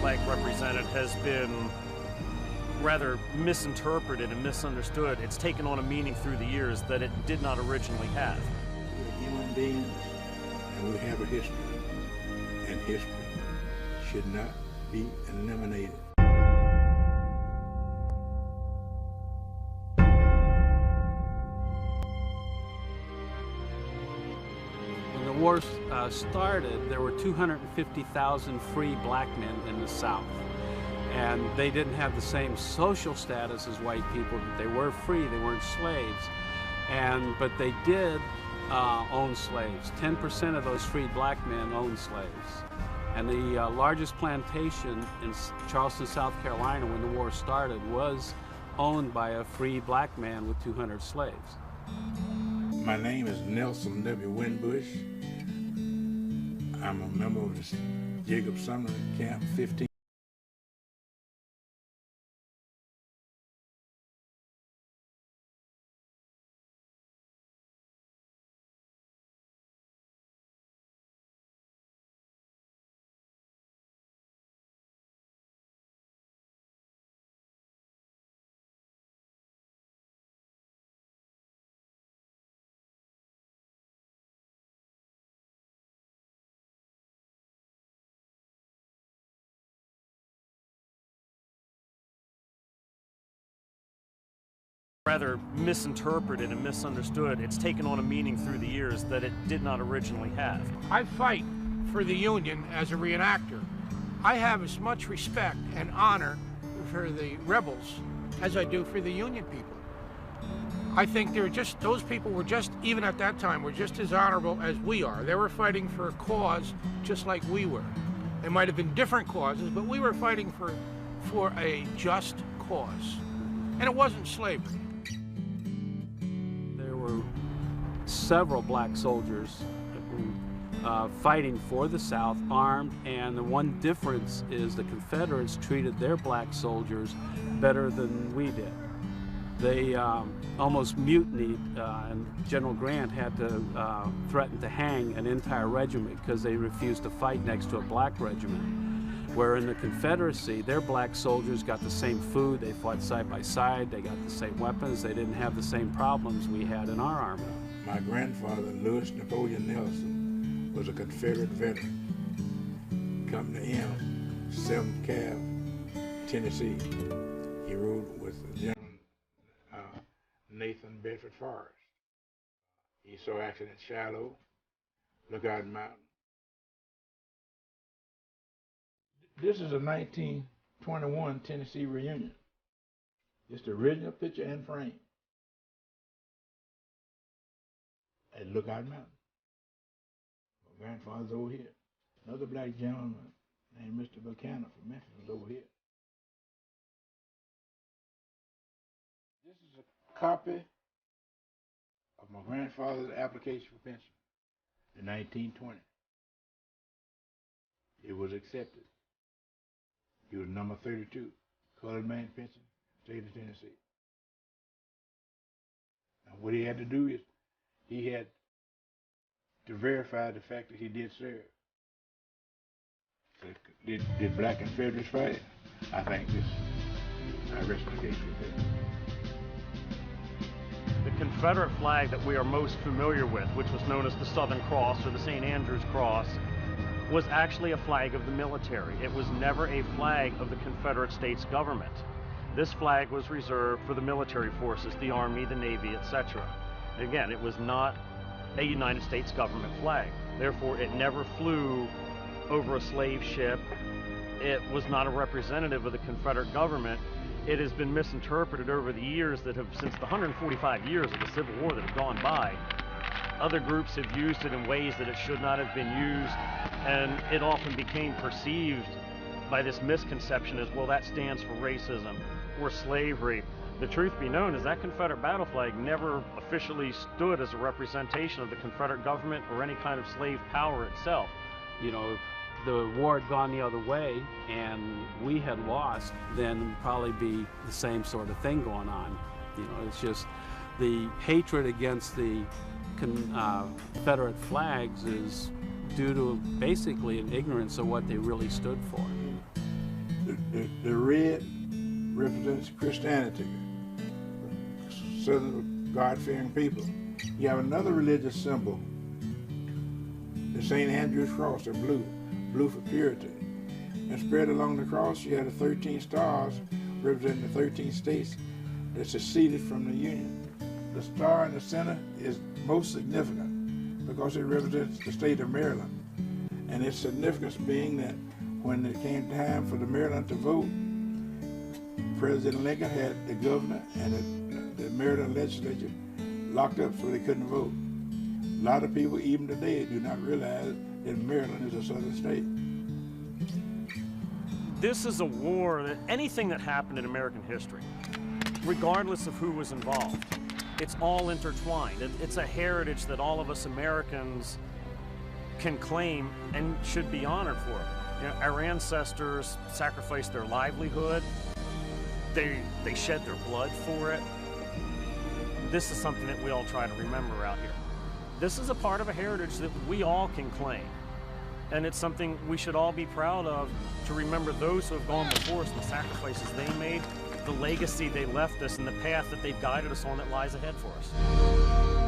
flag represented has been rather misinterpreted and misunderstood. It's taken on a meaning through the years that it did not originally have. We're human beings and we have a history, and history should not be eliminated. When the war started, there were 250,000 free black men in the South. And they didn't have the same social status as white people, but they were free, they weren't slaves. But they did own slaves. 10% of those freed black men owned slaves. And the largest plantation in Charleston, South Carolina, when the war started, was owned by a free black man with 200 slaves. My name is Nelson W. Winbush. I'm a member of the Jacob Sumner Camp 15. Rather misinterpreted and misunderstood. It's taken on a meaning through the years that it did not originally have. I fight for the Union as a reenactor. I have as much respect and honor for the rebels as I do for the Union people. I think those people were just, even at that time, were just as honorable as we are. They were fighting for a cause just like we were. They might have been different causes, but we were fighting for a just cause. And it wasn't slavery. Several black soldiers fighting for the South, armed, and the one difference is the Confederates treated their black soldiers better than we did. They almost mutinied, and General Grant had to threaten to hang an entire regiment because they refused to fight next to a black regiment. Where in the Confederacy, their black soldiers got the same food, they fought side by side, they got the same weapons, they didn't have the same problems we had in our army. My grandfather, Louis Napoleon Nelson, was a Confederate veteran. Company M, 7th Cav, Tennessee. He rode with General Nathan Bedford Forrest. He saw action at Shiloh, Lookout Mountain. This is a 1921 Tennessee reunion. It's the original picture and frame at Lookout Mountain. My grandfather's over here. Another black gentleman named Mr. Buchanan from Memphis was over here. This is a copy of my grandfather's application for pension in 1920. It was accepted. He was number 32, colored man pension, state of Tennessee. Now what he had to do is, he had to verify the fact that he did serve. So did black Confederates fight? I think this, I rest the case with that. The Confederate flag that we are most familiar with, which was known as the Southern Cross or the St. Andrew's Cross, was actually a flag of the military. It was never a flag of the Confederate States government. This flag was reserved for the military forces, the Army, the Navy, etc. Again, it was not a United States government flag. Therefore, it never flew over a slave ship. It was not a representative of the Confederate government. It has been misinterpreted over the years that have, since the 145 years of the Civil War that have gone by, other groups have used it in ways that it should not have been used, and it often became perceived by this misconception as, well, that stands for racism or slavery. The truth be known is that Confederate battle flag never officially stood as a representation of the Confederate government or any kind of slave power itself. You know, if the war had gone the other way and we had lost, then it would probably be the same sort of thing going on. You know, it's just the hatred against the Confederate flags is due to basically an ignorance of what they really stood for. The red represents Christianity, Southern God-fearing people. You have another religious symbol, the St. Andrew's cross, the blue for purity. And spread along the cross, you have the 13 stars representing the 13 states that seceded from the Union. The star in the center is most significant because it represents the state of Maryland. And its significance being that when it came time for the Maryland to vote, President Lincoln had the governor and the Maryland legislature locked up so they couldn't vote. A lot of people, even today, do not realize that Maryland is a southern state. This is a war that anything that happened in American history, regardless of who was involved, it's all intertwined. It's a heritage that all of us Americans can claim and should be honored for. You know, our ancestors sacrificed their livelihood. They shed their blood for it. This is something that we all try to remember out here. This is a part of a heritage that we all can claim. And it's something we should all be proud of, to remember those who have gone before us and the sacrifices they made, the legacy they left us, and the path that they've guided us on that lies ahead for us.